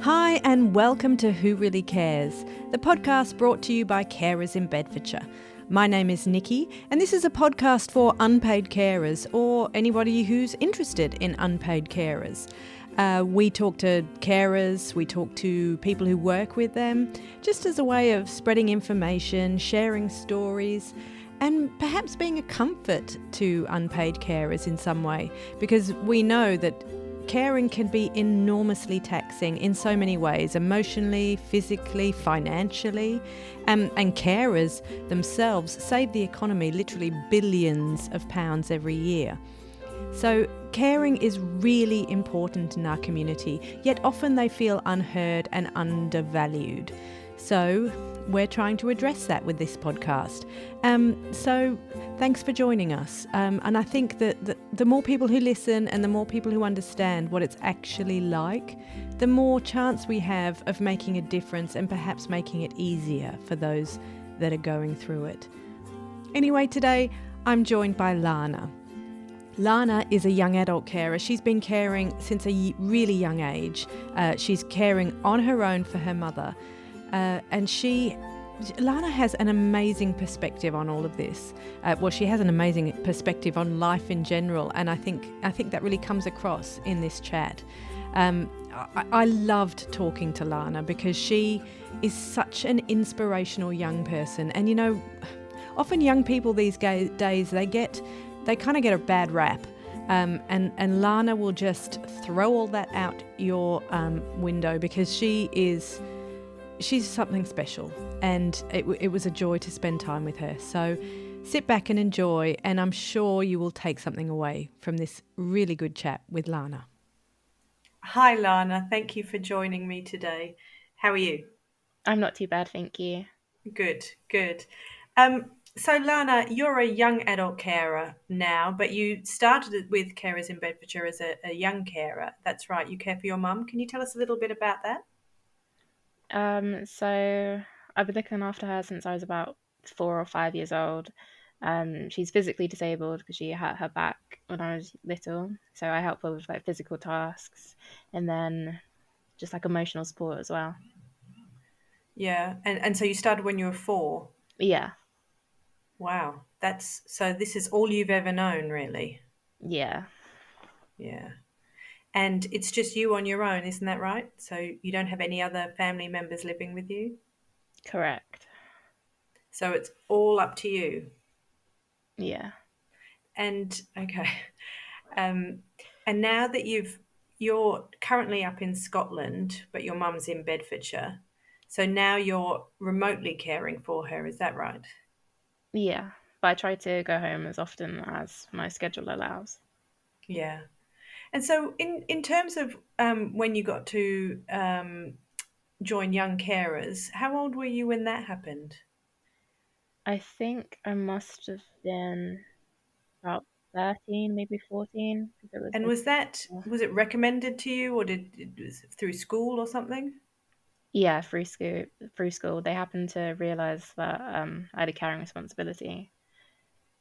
Hi, and welcome to Who Really Cares, the podcast brought to you by Carers in Bedfordshire. My name is Nikki, and this is a podcast for unpaid carers or anybody who's interested in unpaid carers. We talk to carers, we talk to people who work with them, just as a way of spreading information, sharing stories, and perhaps being a comfort to unpaid carers in some way, because we know that caring can be enormously taxing in so many ways, emotionally, physically, financially, and carers themselves save the economy literally billions of pounds every year. So caring is really important in our community, yet often they feel unheard and undervalued. So we're trying to address that with this podcast. So thanks for joining us. And I think that the more people who listen and the more people who understand what it's actually like, the more chance we have of making a difference and perhaps making it easier for those that are going through it. Anyway, today I'm joined by Lana. Lana is a young adult carer. She's been caring since a really young age. She's caring on her own for her mother. And Lana has an amazing perspective on all of this. She has an amazing perspective on life in general, and I think that really comes across in this chat. I loved talking to Lana because she is such an inspirational young person, and you know, often young people these days they kind of get a bad rap. And Lana will just throw all that out your window because she's something special, and it was a joy to spend time with her. So sit back and enjoy, and I'm sure you will take something away from this really good chat with Lana. Hi, Lana. Thank you for joining me today. How are you? I'm not too bad, thank you. Good, good. So, Lana, you're a young adult carer now, but you started with Carers in Bedfordshire as a young carer. That's right. You care for your mum. Can you tell us a little bit about that? So I've been looking after her since I was about 4 or 5 years old. She's physically disabled because she hurt her back when I was little. So I help her with like physical tasks and then just like emotional support as well. Yeah. And so you started when you were 4. Yeah, Wow. So this is all you've ever known, really. yeah, Yeah. And it's just you on your own, isn't that right? So you don't have any other family members living with you? correct. So it's all up to you. Yeah. And okay. Um, and now that you're currently up in Scotland, but your mum's in Bedfordshire, so now you're remotely caring for her, is that right? Yeah. But I try to go home as often as my schedule allows. Yeah. And so in terms of when you got to join Young Carers, how old were you when that happened? I think I must have been about 13, maybe 14, because it was And like, was it recommended to you, or was it through school or something? yeah, through school, they happened to realize that I had a carrying responsibility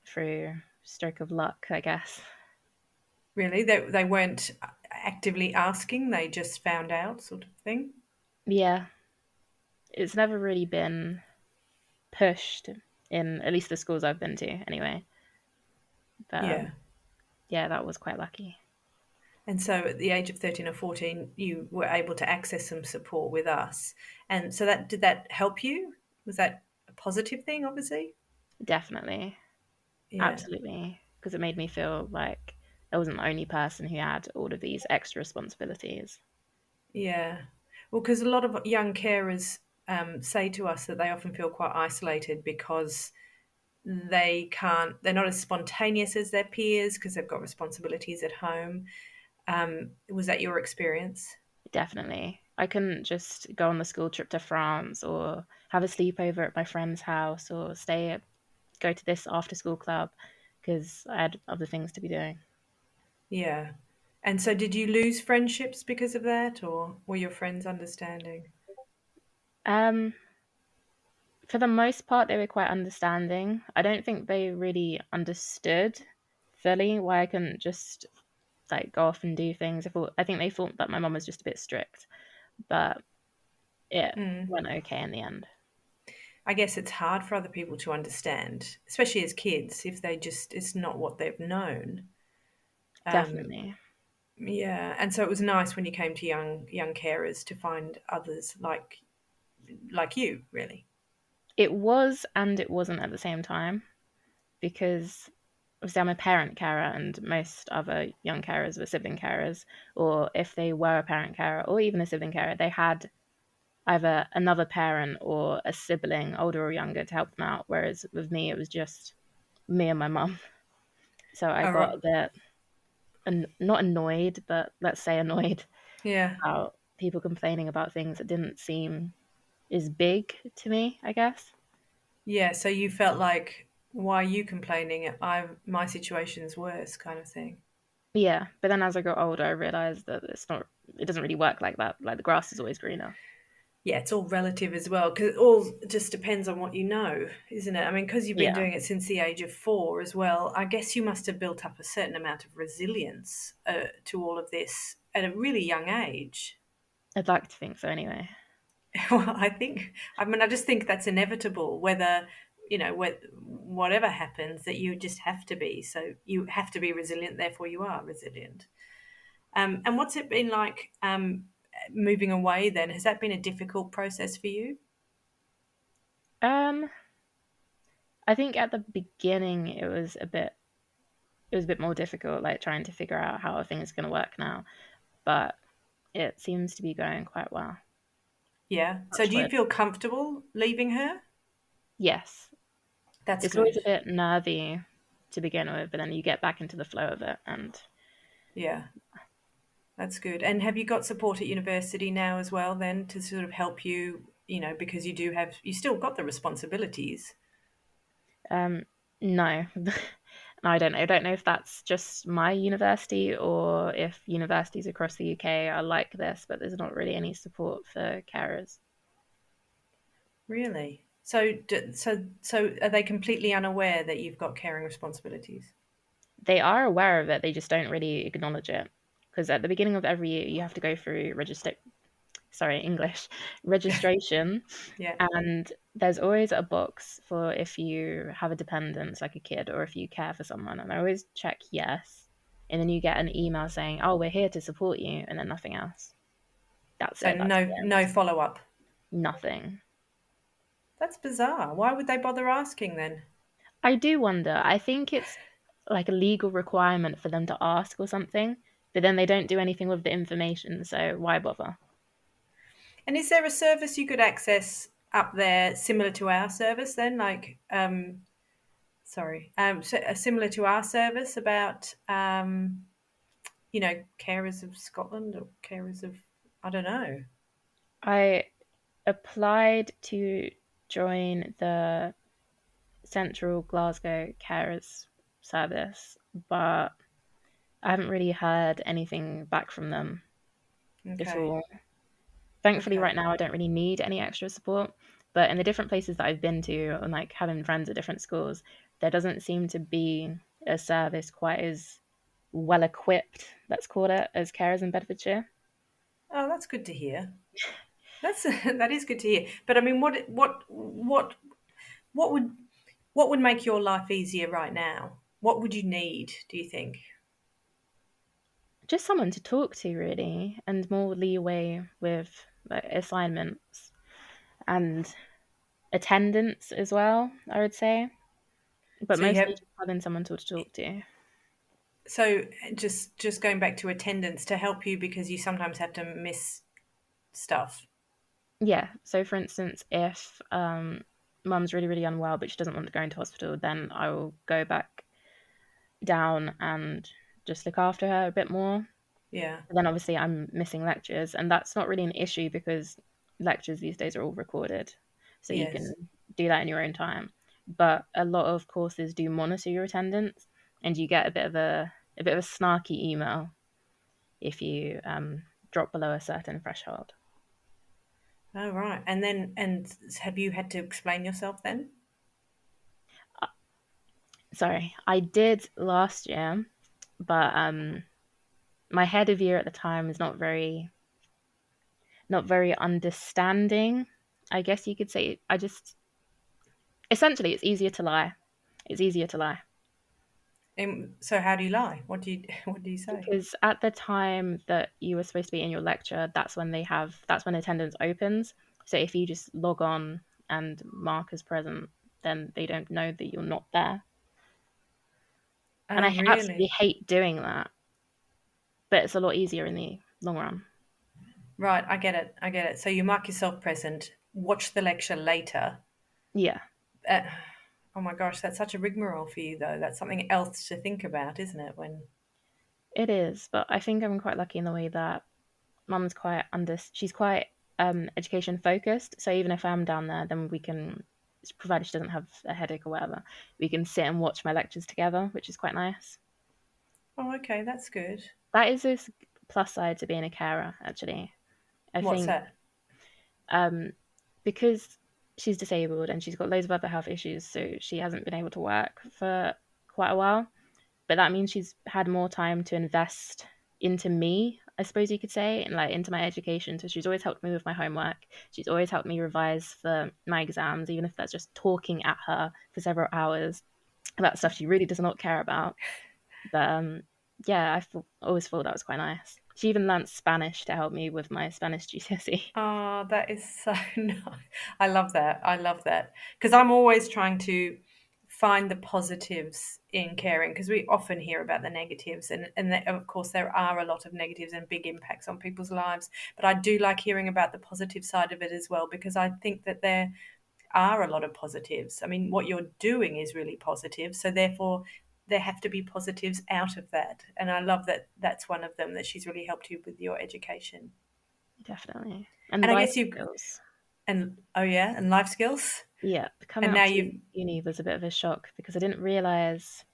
through stroke of luck, I guess. Really? They weren't actively asking, they just found out sort of thing? Yeah, it's never really been pushed in at least the schools I've been to, anyway. But Yeah. yeah, that was quite lucky. And so at the age of 13 or 14, you were able to access some support with us. And so did that help you? Was that a positive thing, obviously? Definitely, Yeah. absolutely, because it made me feel like I wasn't the only person who had all of these extra responsibilities. Yeah. Well, because a lot of young carers say to us that they often feel quite isolated because they're not as spontaneous as their peers because they've got responsibilities at home. Was that your experience? Definitely. I couldn't just go on the school trip to France or have a sleepover at my friend's house or go to this after school club because I had other things to be doing. Yeah. And so did you lose friendships because of that, or were your friends understanding? Um, for the most part, they were quite understanding. I don't think they really understood fully why I couldn't just like go off and do things. I think they thought that my mum was just a bit strict, but it Mm. went okay in the end. I guess it's hard for other people to understand, especially as kids, if they just, it's not what they've known. Um, Definitely. yeah, and so it was nice when you came to young carers to find others like you, really. It was and it wasn't at the same time because obviously I'm a parent carer and most other young carers were sibling carers, or if they were a parent carer or even a sibling carer, they had either another parent or a sibling, older or younger, to help them out. Whereas with me, it was just me and my mum. So I All got right. a bit not annoyed, but let's say annoyed Yeah. about people complaining about things that didn't seem as big to me, I guess. Yeah. So you felt like, why are you complaining? My situation's worse, kind of thing. Yeah, but then as I got older, I realized that it doesn't really work like that. Like the grass is always greener. Yeah, it's all relative as well, because it all just depends on what you know, isn't it? I mean, because you've been Yeah, doing it since the age of 4 as well, I guess you must have built up a certain amount of resilience to all of this at a really young age. I'd like to think so anyway. Well, I mean, I just think that's inevitable, whether, whatever happens, that you just have to be. So you have to be resilient, therefore you are resilient. And what's it been like moving away then? Has that been a difficult process for you? Um, I think at the beginning it was a bit more difficult, like trying to figure out how things are going to work now. But it seems to be going quite well. Yeah. So Touch do you wood. feel comfortable leaving her? Yes, That's it's good. always a bit nervy to begin with, but then you get back into the flow of it, and Yeah, that's good. And have you got support at university now as well then to sort of help you, because you still got the responsibilities. um, no, no, I don't know. I don't know if that's just my university or if universities across the UK are like this, but there's not really any support for carers. Really? So are they completely unaware that you've got caring responsibilities? They are aware of it, they just don't really acknowledge it. Because at the beginning of every year, you have to go through English registration, Yeah. and there's always a box for if you have a dependent, like a kid, or if you care for someone. And I always check yes, and then you get an email saying, "Oh, we're here to support you," and then nothing else. That's So it. That's no the no end. follow up. Nothing. That's bizarre. Why would they bother asking then? I do wonder. I think it's like a legal requirement for them to ask or something, but then they don't do anything with the information, so why bother? And is there a service you could access up there similar to our service then? Like, similar to our service about, carers of Scotland or carers of, I don't know. I applied to join the Central Glasgow Carers Service, but I haven't really heard anything back from them at Okay. all. Thankfully, right Okay. now, I don't really need any extra support. But in the different places that I've been to, and like having friends at different schools, there doesn't seem to be a service quite as well equipped, let's call it, as carers in Bedfordshire. Oh, that's good to hear. That's that is good to hear. But I mean, what would what would make your life easier right now? What would you need, do you think? Just someone to talk to, really, and more leeway with like, assignments and attendance as well, I would say. But So you mostly have just having someone to talk to. so just going back to attendance to help you because you sometimes have to miss stuff. Yeah. So, for instance, if mum's really, really unwell, but she doesn't want to go into hospital, then I will go back down and just look after her a bit more. Yeah. But then, obviously, I'm missing lectures, and that's not really an issue because lectures these days are all recorded, so you Yes. can do that in your own time. But a lot of courses do monitor your attendance, and you get a bit of a snarky email if you drop below a certain threshold. Oh, right. And have you had to explain yourself then? Sorry, I did last year, but my head of year at the time is not very understanding, I guess you could say. Essentially, it's easier to lie. It's easier to lie. So how do you lie? What do you what do you say? Because at the time that you were supposed to be in your lecture, that's when attendance opens. So if you just log on and mark as present, then they don't know that you're not there. And Oh, I absolutely really? hate doing that, but it's a lot easier in the long run. Right, I get it. I get it. So you mark yourself present, watch the lecture later. Yeah, Uh, oh my gosh, that's such a rigmarole for you, though. That's something else to think about, isn't it? When it is. But I think I'm quite lucky in the way that she's quite education focused. So even if I'm down there, then we can, provided she doesn't have a headache or whatever, we can sit and watch my lectures together, which is quite nice. oh, okay, that's good. That is a plus side to being a carer, actually. I What's think that? um, because she's disabled and she's got loads of other health issues, so she hasn't been able to work for quite a while. But that means she's had more time to invest into me, I suppose you could say, and like into my education. So she's always helped me with my homework. She's always helped me revise for my exams, even if that's just talking at her for several hours about stuff she really does not care about. But yeah, always thought that was quite nice. She even learnt Spanish to help me with my Spanish GCSE. Oh, that is so nice. I love that. I love that. Because I'm always trying to find the positives in caring because we often hear about the negatives of course there are a lot of negatives and big impacts on people's lives, but I do like hearing about the positive side of it as well because I think that there are a lot of positives. I mean, what you're doing is really positive, so therefore there have to be positives out of that. And I love that that's one of them, that she's really helped you with your education. Definitely. And And I life guess you skills. and oh yeah, and life skills. Yeah, coming And up now to you've uni was a bit of a shock because I didn't realize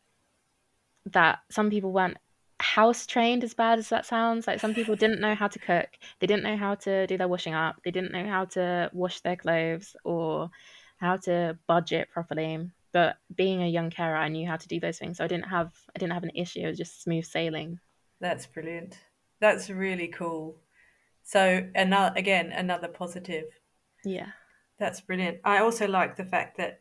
that some people weren't house trained, as bad as that sounds. Like some people didn't know how to cook, they didn't know how to do their washing up, they didn't know how to wash their clothes or how to budget properly. But being a young carer, I knew how to do those things. So I didn't have an issue. It was just smooth sailing. that's brilliant. That's really cool. So another positive. Yeah, That's brilliant. I also like the fact that,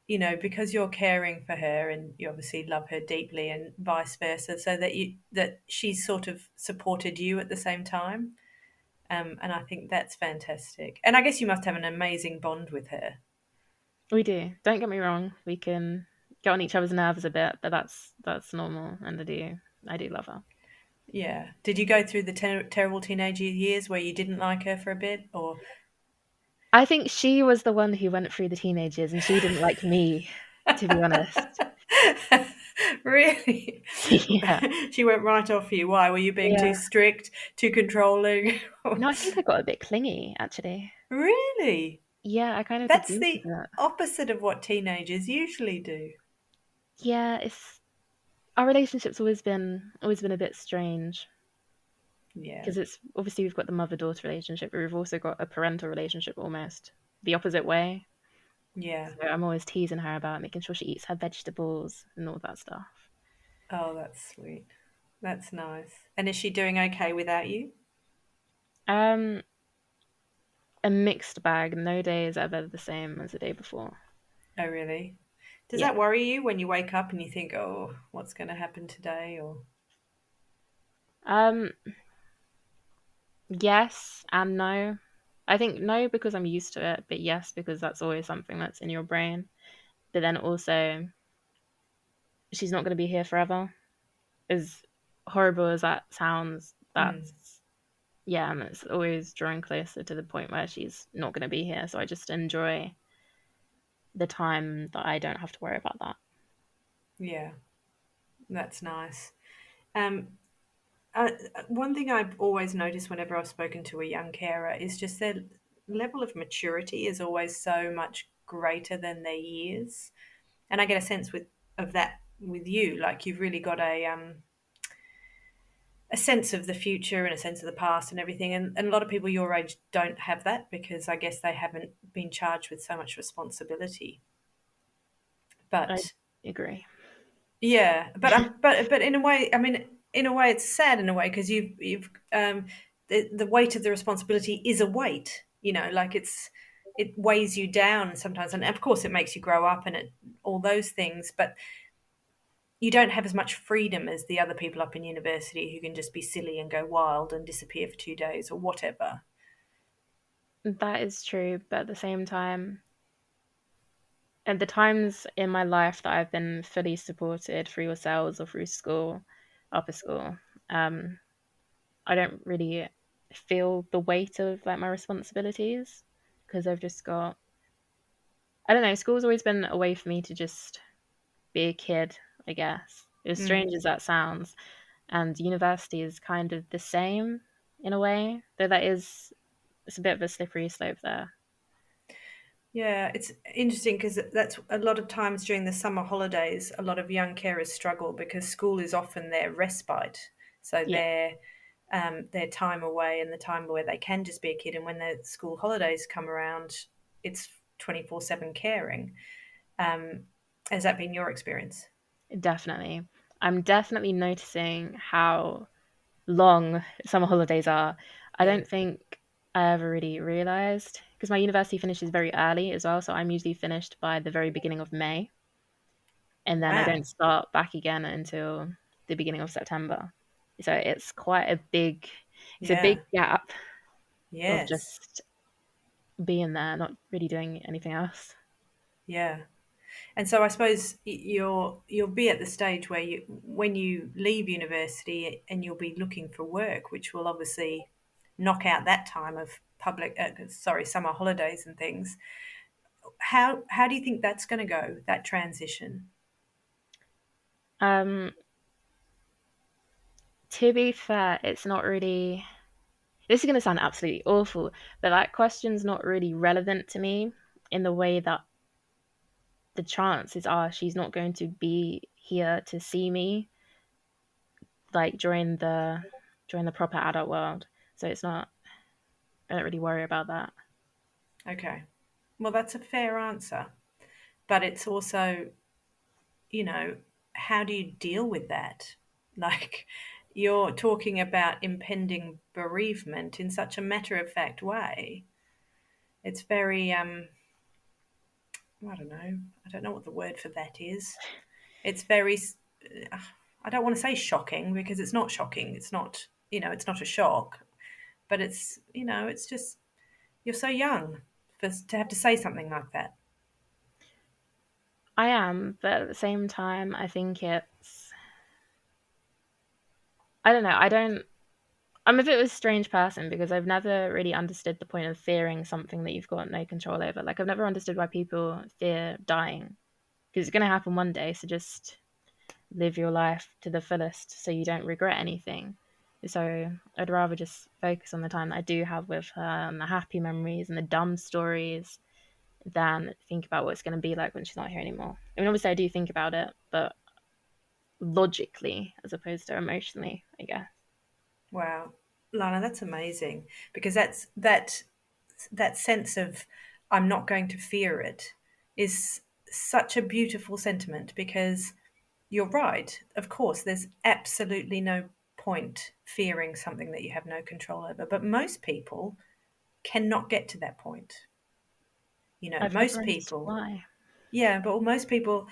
because you're caring for her and you obviously love her deeply and vice versa, so that she's sort of supported you at the same time. And I think that's fantastic. And I guess you must have an amazing bond with her. we do. Don't get me wrong. We can get on each other's nerves a bit, but that's normal. And I do love her. Yeah. Did you go through the terrible teenage years where you didn't like her for a bit, or? I think she was the one who went through the teenagers, and she didn't like me, to be honest. Really? Yeah, She went right off you. Why? Were you being too yeah. strict, too controlling? No, I think I got a bit clingy, actually. Really? Yeah, I kind of did That's think of the that. opposite of what teenagers usually do. Yeah, it's our relationship's always been a bit strange Yeah. because it's obviously we've got the mother-daughter relationship, but we've also got a parental relationship almost the opposite way. Yeah. So I'm always teasing her about making sure she eats her vegetables and all that stuff. Oh, that's sweet. That's nice. And is she doing okay without you? Um, a mixed bag. No day is ever the same as the day before. Oh, really? Does Yeah. that worry you when you wake up and you think, oh, what's going to happen today? Or, Um, yes and no. I think no because I'm used to it, but yes because that's always something that's in your brain. But then also, she's not going to be here forever. As horrible as that sounds, mm, that's yeah, and it's always drawing closer to the point where she's not going to be here. So I just enjoy the time that I don't have to worry about that. yeah, that's nice. Um, Uh, One thing I've always noticed whenever I've spoken to a young carer is just their level of maturity is always so much greater than their years, and I get a sense of that with you. Like you've really got a sense of the future and a sense of the past and everything. And a lot of people your age don't have that because I guess they haven't been charged with so much responsibility. I But agree. yeah, but in a way, I mean, in a way, it's sad in a way because you've the weight of the responsibility is a weight, like it weighs you down sometimes, and of course it makes you grow up and all those things, but you don't have as much freedom as the other people up in university who can just be silly and go wild and disappear for 2 days or whatever. That is true, but at the same time, at the times in my life that I've been fully supported through yourselves or through school, upper school, um, I don't really feel the weight of like my responsibilities because I've just got, I don't know, school's always been a way for me to just be a kid, I guess. As Mm. strange as that sounds. And university is kind of the same in a way, though it's a bit of a slippery slope there. Yeah, it's interesting because that's a lot of times during the summer holidays, a lot of young carers struggle because school is often their respite. So Yeah, their time away and the time where they can just be a kid. And when the school holidays come around, it's 24/7 caring. Um, has that been your experience? definitely. I'm definitely noticing how long summer holidays are. I Yeah. don't think I ever really realized because my university finishes very early as well, so I'm usually finished by the very beginning of May, and then I Wow. don't start back again until the beginning of September. So it's a big Yeah. gap of Yes. just being there, not really doing anything else. Yeah. And so I suppose you'll be at the stage where when you leave university and you'll be looking for work, which will obviously knock out that time of summer holidays and things. How do you think that's going to go, that transition? Um, to be fair, it's not really. This is going to sound absolutely awful, but that question's not really relevant to me in the way that the chances are she's not going to be here to see me like during the proper adult world. So it's not. I don't really worry about that. Okay. Well, that's a fair answer, but it's also, you know, how do you deal with that? Like, you're talking about impending bereavement in such a matter of fact way. It's very, I don't know. I don't know what the word for that is. It's very, I don't want to say shocking because it's not shocking. It's not, it's not a shock, but it's just, you're so young to have to say something like that. I am, but at the same time, I think it's. I don't know. I don't. I'm a bit of a strange person because I've never really understood the point of fearing something that you've got no control over. Like, I've never understood why people fear dying because it's going to happen one day. So just live your life to the fullest so you don't regret anything. So I'd rather just focus on the time that I do have with her and the happy memories and the dumb stories than think about what it's going to be like when she's not here anymore. I mean, obviously, I do think about it, but logically as opposed to emotionally, I guess. Wow, Lana, that's amazing because that sense of I'm not going to fear it is such a beautiful sentiment because you're right. Of course, there's absolutely no point fearing something that you have no control over, but most people cannot get to that point. I've Most never understood people, why. yeah, but most people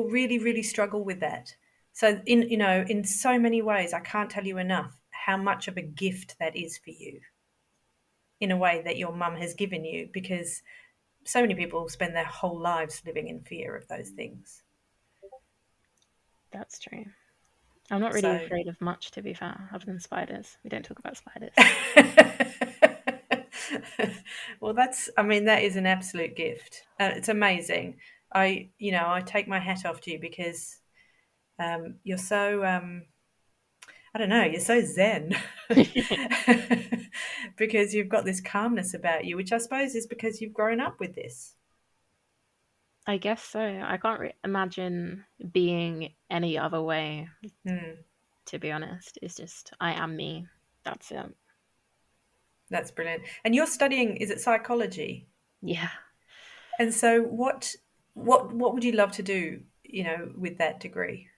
really, really struggle with that. So in so many ways, I can't tell you enough how much of a gift that is for you in a way that your mum has given you because so many people spend their whole lives living in fear of those things. That's true. I'm not really So afraid of much, to be fair, other than spiders. We don't talk about spiders. well, that is an absolute gift. It's amazing. I take my hat off to you because you're so I don't know, you're so zen because you've got this calmness about you, which I suppose is because you've grown up with this. I guess so. I can't imagine being any other way, Hmm, to be honest. It's just, I am me. That's it. that's brilliant. And you're studying, is it psychology? Yeah. And so what would you love to do, with that degree?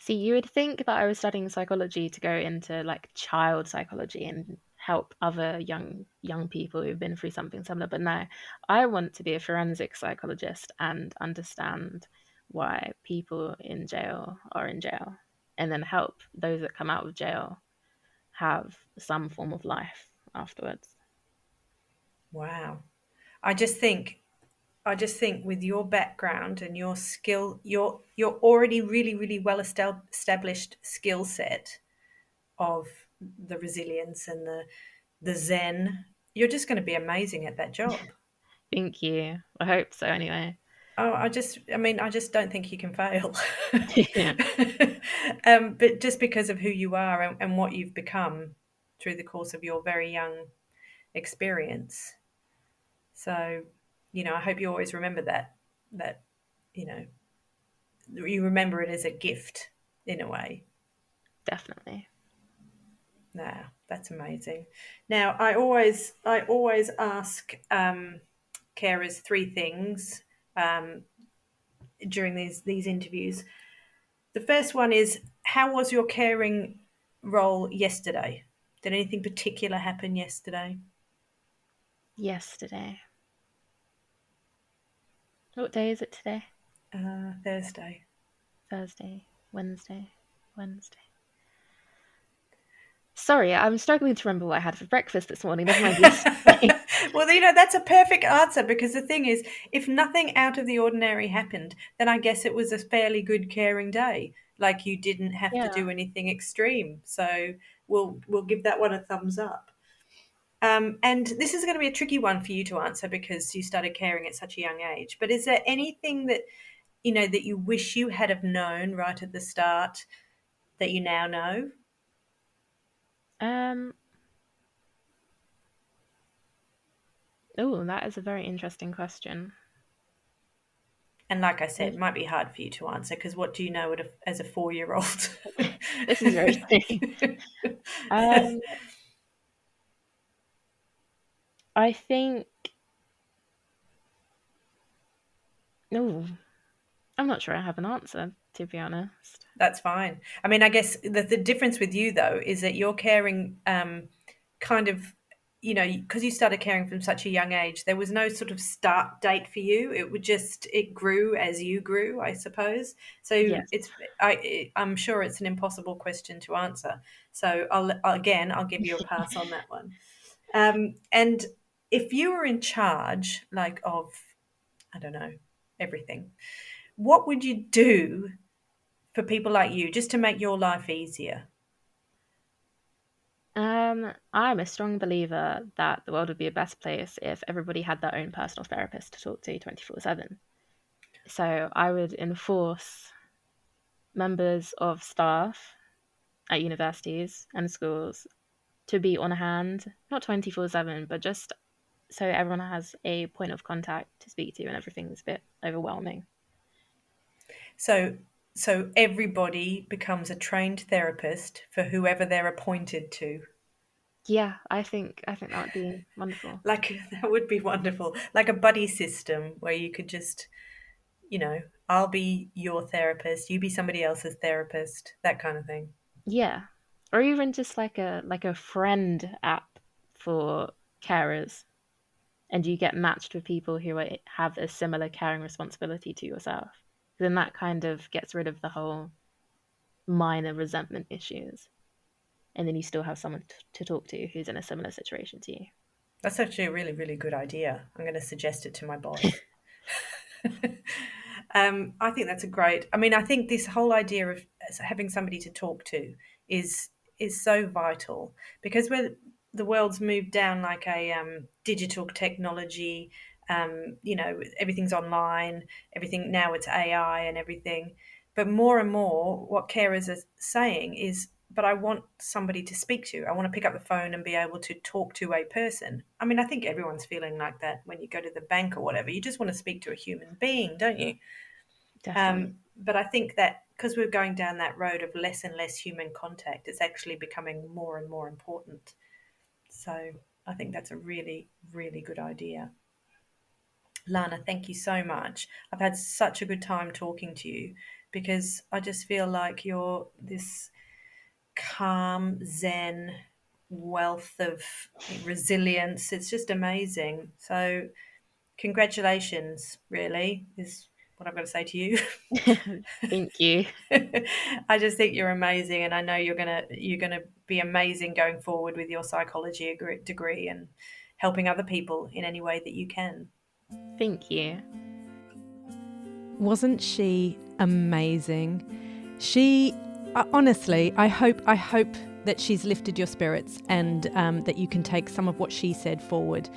See, you would think that I was studying psychology to go into like child psychology and help other young people who've been through something similar, but no, I want to be a forensic psychologist and understand why people in jail are in jail, and then help those that come out of jail have some form of life afterwards. Wow. I just think I just think with your background and your skill, your already really, really well established skill set of the resilience and the zen, you're just going to be amazing at that job. Thank you. I hope so anyway. Oh, I just don't think you can fail. Yeah, But just because of who you are and what you've become through the course of your very young experience. So, I hope you always remember that, you know, you remember it as a gift in a way. definitely. Nah, that's amazing. Now, I always ask carers three things um, during these interviews. The first one is, how was your caring role yesterday? Did anything particular happen yesterday? Yesterday. What day is it today? Thursday. Thursday, Wednesday, Wednesday. Sorry, I'm struggling to remember what I had for breakfast this morning. Never mind yesterday. Well, that's a perfect answer, because the thing is, if nothing out of the ordinary happened, then I guess it was a fairly good caring day. Like, you didn't have to Yeah. do anything extreme. So we'll give that one a thumbs up. And this is going to be a tricky one for you to answer because you started caring at such a young age. But is there anything that you wish you had have known right at the start that you now know? Um. Oh, that is a very interesting question. And like I said, I, it might be hard for you to answer, because what do you know as a 4-year-old? this is very strange. Um. I think. Oh, I'm not sure I have an answer, to be honest. That's fine. I mean, I guess the difference with you, though, is that you're caring kind of, because you started caring from such a young age, there was no sort of start date for you. It grew as you grew, I suppose. So Yes. I'm sure it's an impossible question to answer. So I'll give you a pass on that one. And if you were in charge, like, of, I don't know, everything, what would you do for people like you, just to make your life easier? I'm a strong believer that the world would be a best place if everybody had their own personal therapist to talk to 24/7. So I would enforce members of staff at universities and schools to be on hand, not 24/7, but just so everyone has a point of contact to speak to and everything's a bit overwhelming. So so everybody becomes a trained therapist for whoever they're appointed to. Yeah, I think that would be wonderful. Like, that would be wonderful. Like a buddy system where you could just, I'll be your therapist, you be somebody else's therapist, that kind of thing. Yeah. Or even just like a friend app for carers, and you get matched with people who have a similar caring responsibility to yourself. Then that kind of gets rid of the whole minor resentment issues, and then you still have someone to talk to who's in a similar situation to you. That's actually a really, really good idea. I'm going to suggest it to my boss. I think that's a great. I mean, I think this whole idea of having somebody to talk to is is so vital, because the world's moved down like a digital technology. Everything's online. Everything now, it's AI and everything. But more and more, what carers are saying is, but I want somebody to speak to. I want to pick up the phone and be able to talk to a person. I mean, I think everyone's feeling like that when you go to the bank or whatever. You just want to speak to a human being, don't you? Definitely. But I think that because we're going down that road of less and less human contact, it's actually becoming more and more important. So I think that's a really, really good idea. Lana, thank you so much. I've had such a good time talking to you. because I just feel like you're this calm, zen wealth of resilience. It's just amazing. So, congratulations, really, is what I've got to say to you. Thank you. I just think you're amazing, and I know you're gonna be amazing going forward with your psychology degree and helping other people in any way that you can. Thank you. Wasn't she amazing? She, honestly, I hope that she's lifted your spirits, and that you can take some of what she said forward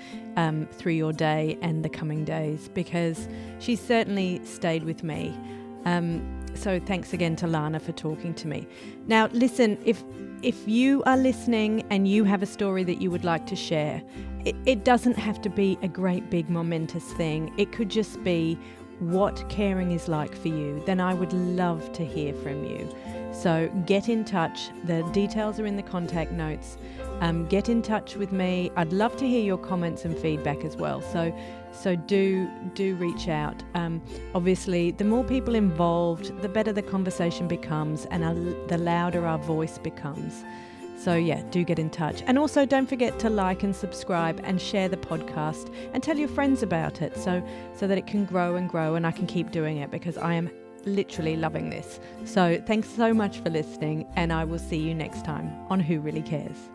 through your day and the coming days, because she certainly stayed with me. So thanks again to Lana for talking to me. Now, listen, if you are listening and you have a story that you would like to share, it doesn't have to be a great big momentous thing. It could just be what caring is like for you. Then I would love to hear from you. So get in touch. The details are in the contact notes. Get in touch with me. I'd love to hear your comments and feedback as well. So do reach out. Obviously, the more people involved, the better the conversation becomes, and the louder our voice becomes. So yeah, do get in touch. And also don't forget to like and subscribe and share the podcast and tell your friends about it so that it can grow and grow, and I can keep doing it, because I am literally loving this. So thanks so much for listening, and I will see you next time on Who Really Cares.